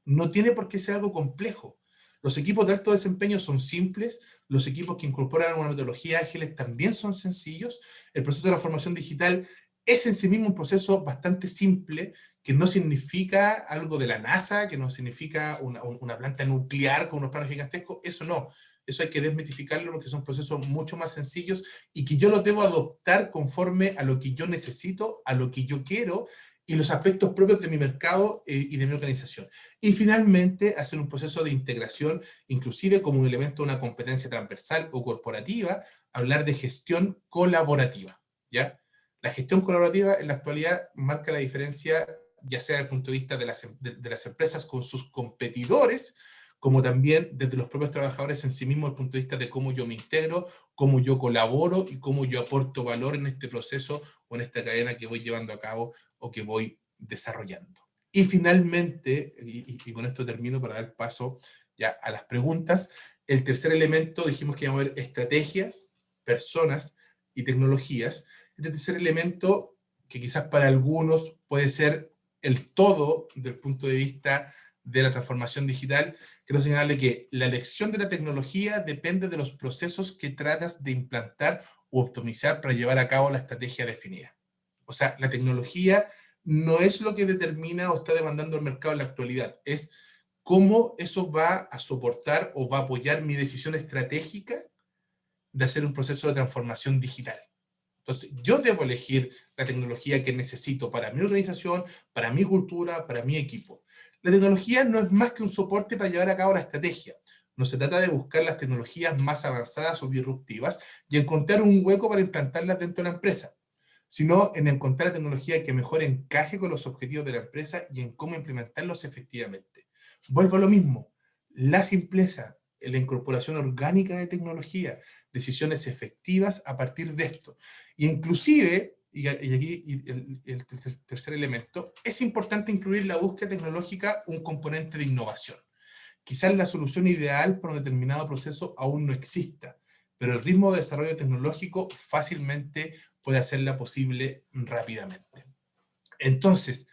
no tiene por qué ser algo complejo. Los equipos de alto desempeño son simples, los equipos que incorporan una metodología ágiles también son sencillos, el proceso de transformación digital es en sí mismo un proceso bastante simple, que no significa algo de la NASA, que no significa una planta nuclear con unos planos gigantescos, eso no. Eso hay que desmitificarlo porque son procesos mucho más sencillos y que yo los debo adoptar conforme a lo que yo necesito, a lo que yo quiero y los aspectos propios de mi mercado y de mi organización. Y finalmente, hacer un proceso de integración, inclusive como un elemento de una competencia transversal o corporativa, hablar de gestión colaborativa, ¿ya? La gestión colaborativa en la actualidad marca la diferencia, ya sea desde el punto de vista de las empresas con sus competidores, como también desde los propios trabajadores en sí mismos, desde el punto de vista de cómo yo me integro, cómo yo colaboro y cómo yo aporto valor en este proceso o en esta cadena que voy llevando a cabo o que voy desarrollando. Y finalmente, y con esto termino para dar paso ya a las preguntas, el tercer elemento dijimos que íbamos a ver estrategias, personas y tecnologías. Este tercer elemento, que quizás para algunos puede ser el todo del punto de vista de la transformación digital, quiero señalarle que la elección de la tecnología depende de los procesos que tratas de implantar o optimizar para llevar a cabo la estrategia definida. O sea, la tecnología no es lo que determina o está demandando el mercado en la actualidad, es cómo eso va a soportar o va a apoyar mi decisión estratégica de hacer un proceso de transformación digital. Entonces, yo debo elegir la tecnología que necesito para mi organización, para mi cultura, para mi equipo. La tecnología no es más que un soporte para llevar a cabo la estrategia. No se trata de buscar las tecnologías más avanzadas o disruptivas y encontrar un hueco para implantarlas dentro de la empresa, sino en encontrar la tecnología que mejor encaje con los objetivos de la empresa y en cómo implementarlos efectivamente. Vuelvo a lo mismo, la simpleza, la incorporación orgánica de tecnología, decisiones efectivas a partir de esto. Y inclusive, y aquí el tercer elemento, es importante incluir la búsqueda tecnológica un componente de innovación. Quizás la solución ideal para un determinado proceso aún no exista, pero el ritmo de desarrollo tecnológico fácilmente puede hacerla posible rápidamente. Entonces,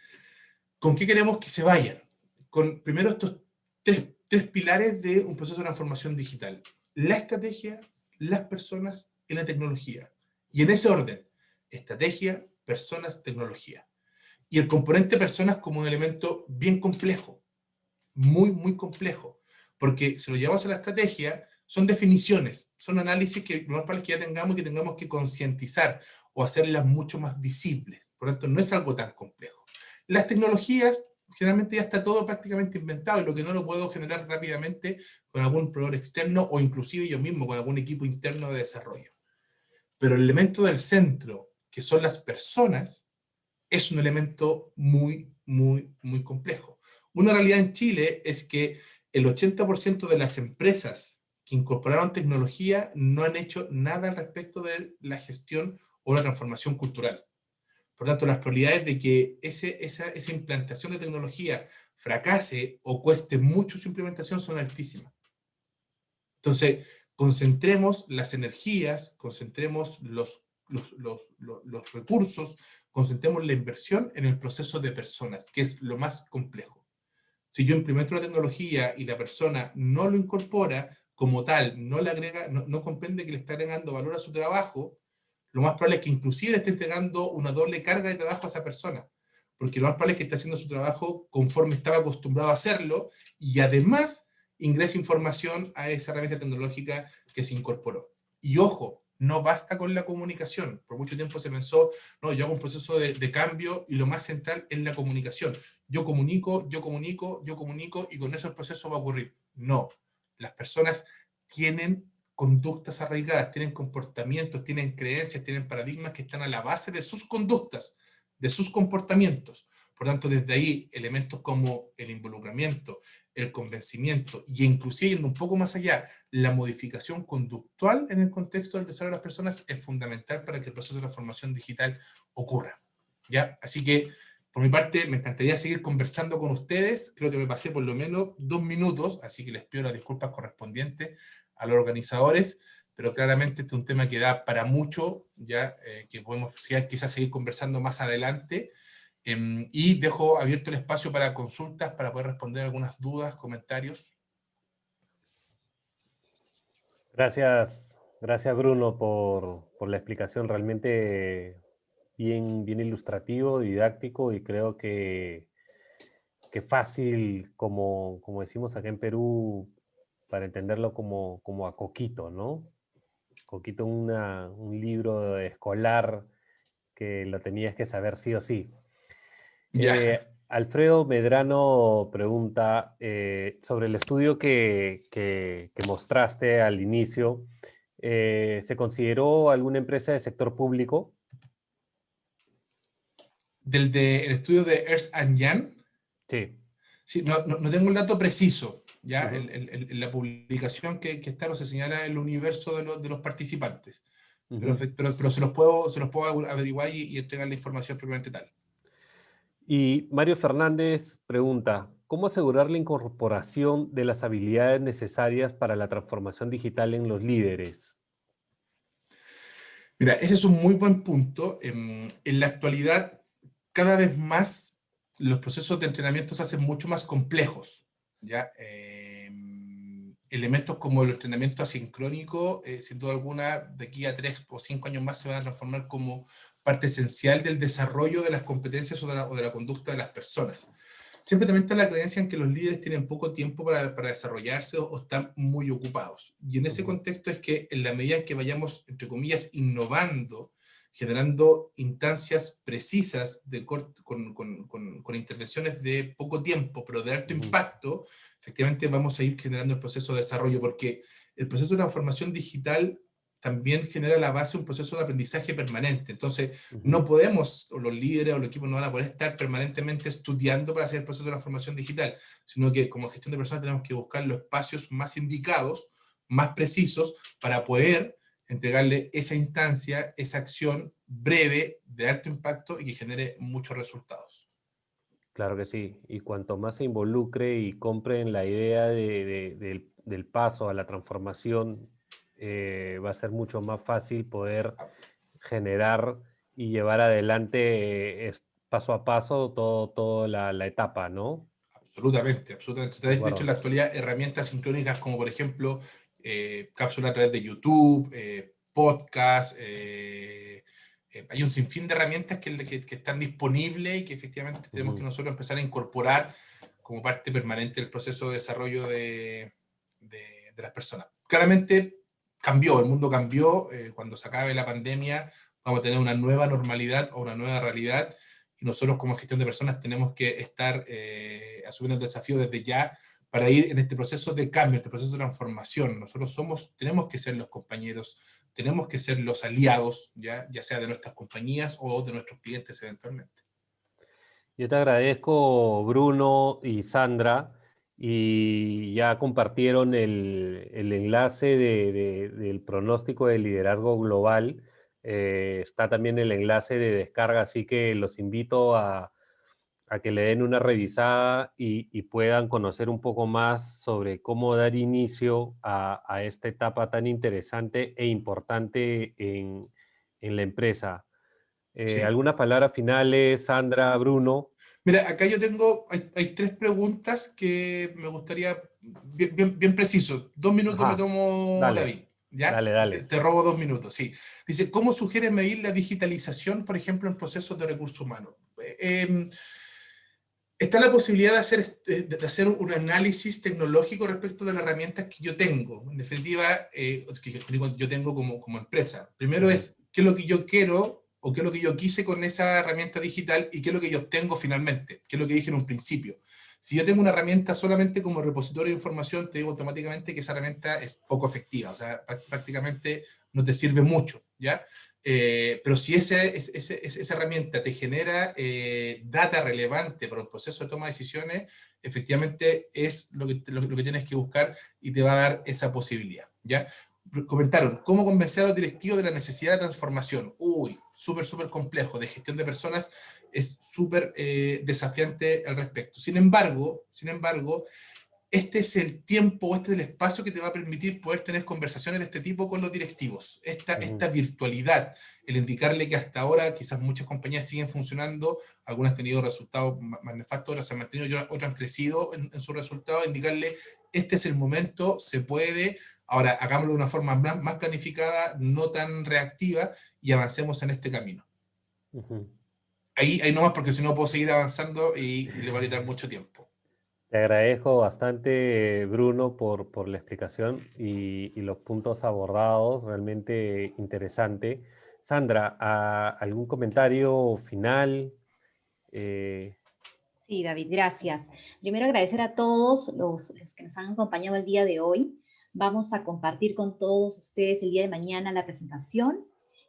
¿con qué queremos que se vayan? Con primero estos tres pilares de un proceso de transformación digital. La estrategia, las personas y la tecnología. Y en ese orden, estrategia, personas, tecnología. Y el componente personas como un elemento bien complejo, muy complejo, porque si lo llevamos a la estrategia, son definiciones, son análisis que los que ya tengamos y que tengamos que concientizar o hacerlas mucho más visibles. Por lo tanto, no es algo tan complejo. Las tecnologías, generalmente ya está todo prácticamente inventado y lo que no lo puedo generar rápidamente con algún proveedor externo o inclusive yo mismo con algún equipo interno de desarrollo. Pero el elemento del centro, que son las personas, es un elemento muy, muy, muy complejo. Una realidad en Chile es que el 80% de las empresas que incorporaron tecnología no han hecho nada al respecto de la gestión o la transformación cultural. Por tanto, las probabilidades de que esa implantación de tecnología fracase o cueste mucho su implementación son altísimas. Entonces, concentremos las energías, concentremos los recursos, concentremos la inversión en el proceso de personas, que es lo más complejo. Si yo implemento la tecnología y la persona no lo incorpora como tal, no le agrega, no comprende que le está agregando valor a su trabajo, lo más probable es que inclusive esté entregando una doble carga de trabajo a esa persona, porque lo más probable es que esté haciendo su trabajo conforme estaba acostumbrado a hacerlo y además ingresa información a esa herramienta tecnológica que se incorporó. Y ojo, no basta con la comunicación. Por mucho tiempo se pensó, no, yo hago un proceso de cambio y lo más central es la comunicación. Yo comunico, yo comunico, yo comunico y con eso el proceso va a ocurrir. No, las personas tienen conductas arraigadas, tienen comportamientos, tienen creencias, tienen paradigmas que están a la base de sus conductas, de sus comportamientos. Por tanto, desde ahí, elementos como el involucramiento, el convencimiento y inclusive yendo un poco más allá, la modificación conductual en el contexto del desarrollo de las personas es fundamental para que el proceso de transformación digital ocurra. ¿Ya? Así que, por mi parte, me encantaría seguir conversando con ustedes. Creo que me pasé por lo menos 2 minutos, así que les pido las disculpas correspondientes a los organizadores, pero claramente este es un tema que da para mucho, ya que podemos quizás seguir conversando más adelante. Y dejo abierto el espacio para consultas, para poder responder algunas dudas, comentarios. Gracias Bruno por la explicación, realmente bien ilustrativo, didáctico y creo que fácil, como decimos acá en Perú, para entenderlo como a coquito, ¿no? Coquito, un libro escolar que lo tenías que saber sí o sí. Ya, Alfredo Medrano pregunta sobre el estudio que mostraste al inicio. ¿Se consideró alguna empresa del sector público? el estudio de Ernst Young. Sí. Sí, no tengo el dato preciso, ¿ya? Ujú, La publicación que está no se señala el universo de los participantes, ujú. pero se los puedo averiguar y entregar la información propiamente tal. Y Mario Fernández pregunta, ¿cómo asegurar la incorporación de las habilidades necesarias para la transformación digital en los líderes? Mira, ese es un muy buen punto. En la actualidad, cada vez más los procesos de entrenamiento se hacen mucho más complejos, ¿ya? Elementos como el entrenamiento asincrónico, sin duda alguna, de aquí a 3 o 5 años más se van a transformar como parte esencial del desarrollo de las competencias o de la conducta de las personas. Siempre también está la creencia en que los líderes tienen poco tiempo para desarrollarse o están muy ocupados. Y en ese Ujú, contexto es que en la medida en que vayamos, entre comillas, innovando, generando instancias precisas con intervenciones de poco tiempo, pero de alto ujú, impacto, efectivamente vamos a ir generando el proceso de desarrollo, porque el proceso de transformación digital también genera la base de un proceso de aprendizaje permanente. Entonces, ujú. no podemos, o los líderes o los equipos no van a poder estar permanentemente estudiando para hacer el proceso de transformación digital, sino que como gestión de personas tenemos que buscar los espacios más indicados, más precisos, para poder entregarle esa instancia, esa acción breve, de alto impacto y que genere muchos resultados. Claro que sí. Y cuanto más se involucre y compre en la idea del paso a la transformación, va a ser mucho más fácil poder generar y llevar adelante paso a paso toda la etapa, ¿no? Absolutamente, absolutamente. De De hecho, en la acuerdo. actualidad, herramientas sincrónicas como, por ejemplo, cápsulas a través de YouTube, podcast, hay un sinfín de herramientas que están disponibles y que efectivamente tenemos que Ujú. nosotros empezar a incorporar como parte permanente del proceso de desarrollo de las personas. Claramente cambió, el mundo cambió, cuando se acabe la pandemia vamos a tener una nueva normalidad o una nueva realidad y nosotros como gestión de personas tenemos que estar asumiendo el desafío desde ya para ir en este proceso de cambio, este proceso de transformación. Nosotros tenemos que ser los compañeros, tenemos que ser los aliados, ya sea de nuestras compañías o de nuestros clientes eventualmente. Yo te agradezco, Bruno y Sandra, y ya compartieron el enlace del pronóstico de liderazgo global. Está también el enlace de descarga, así que los invito a que le den una revisada y puedan conocer un poco más sobre cómo dar inicio a esta etapa tan interesante e importante en la empresa. Sí. ¿Algunas palabras finales, Sandra, Bruno? Mira, acá yo tengo, hay tres preguntas que me gustaría, bien preciso. 2 minutos me Ajá, tomo, dale, David, ¿ya? dale, Te, dale. te robo 2 minutos, sí. Dice, ¿cómo sugiere medir la digitalización, por ejemplo, en procesos de recursos humanos? Está la posibilidad de hacer un análisis tecnológico respecto de las herramientas que yo tengo. En definitiva, que yo tengo como empresa. Primero Ujú, es qué es lo que yo quiero o qué es lo que yo quise con esa herramienta digital y qué es lo que yo obtengo finalmente, qué es lo que dije en un principio. Si yo tengo una herramienta solamente como repositorio de información, te digo automáticamente que esa herramienta es poco efectiva, o sea, prácticamente no te sirve mucho, ¿ya? Pero si esa herramienta te genera data relevante para un proceso de toma de decisiones, efectivamente es lo que tienes que buscar y te va a dar esa posibilidad, ¿ya? Comentaron, ¿cómo convencer a los directivos de la necesidad de transformación? Uy, súper complejo, de gestión de personas, es súper desafiante al respecto. Sin embargo, este es el tiempo, este es el espacio que te va a permitir poder tener conversaciones de este tipo con los directivos. Esta ujú, virtualidad, el indicarle que hasta ahora quizás muchas compañías siguen funcionando, algunas han tenido resultados más nefastos, otras se han mantenido, otras han crecido en sus resultados, indicarle, este es el momento, se puede, ahora hagámoslo de una forma más planificada, no tan reactiva, y avancemos en este camino. ujú. Ahí nomás, porque si no puedo seguir avanzando y le va a quitar mucho tiempo. Te agradezco bastante, Bruno, por la explicación y los puntos abordados, realmente interesante. Sandra, ¿algún comentario final? Eh, Sí, David, gracias. Primero agradecer a todos los que nos han acompañado el día de hoy. Vamos a compartir con todos ustedes el día de mañana la presentación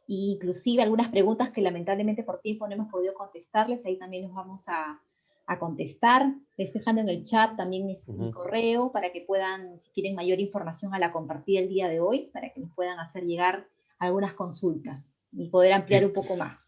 e inclusive algunas preguntas que lamentablemente por tiempo no hemos podido contestarles. Ahí también los vamos a contestar. Les estoy dejando en el chat también mi ujú, correo para que puedan, si quieren mayor información, a la compartir el día de hoy, para que nos puedan hacer llegar algunas consultas y poder ampliar un poco más.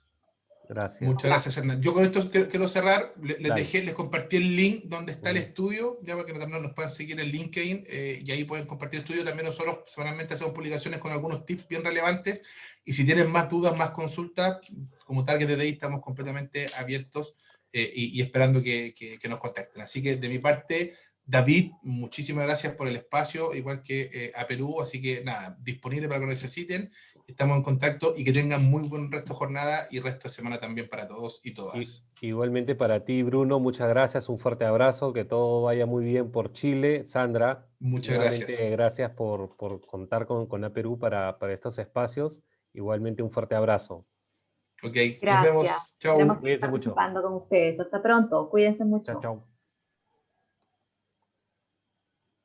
gracias. Muchas gracias, Hernán. Yo con esto quiero cerrar. Dale. Les compartí el link donde está el Ujú, estudio, ya para que también nos puedan seguir en LinkedIn, y ahí pueden compartir el estudio. También nosotros semanalmente hacemos publicaciones con algunos tips bien relevantes. Y si tienen más dudas, más consultas, como Target de Day estamos completamente abiertos y esperando que nos contacten. Así que de mi parte, David, muchísimas gracias por el espacio, igual que a Perú. Así que nada, disponible para lo que necesiten. Estamos en contacto y que tengan muy buen resto de jornada y resto de semana también para todos y todas. Igualmente para ti, Bruno, muchas gracias, un fuerte abrazo, que todo vaya muy bien por Chile. Sandra, Muchas nuevamente gracias. gracias por contar con APERU para estos espacios. Igualmente un fuerte abrazo. Ok, nos Gracias. vemos. Esperamos Chao. seguir Cuídense mucho. participando con ustedes. Hasta pronto. Cuídense Chao, mucho. chao.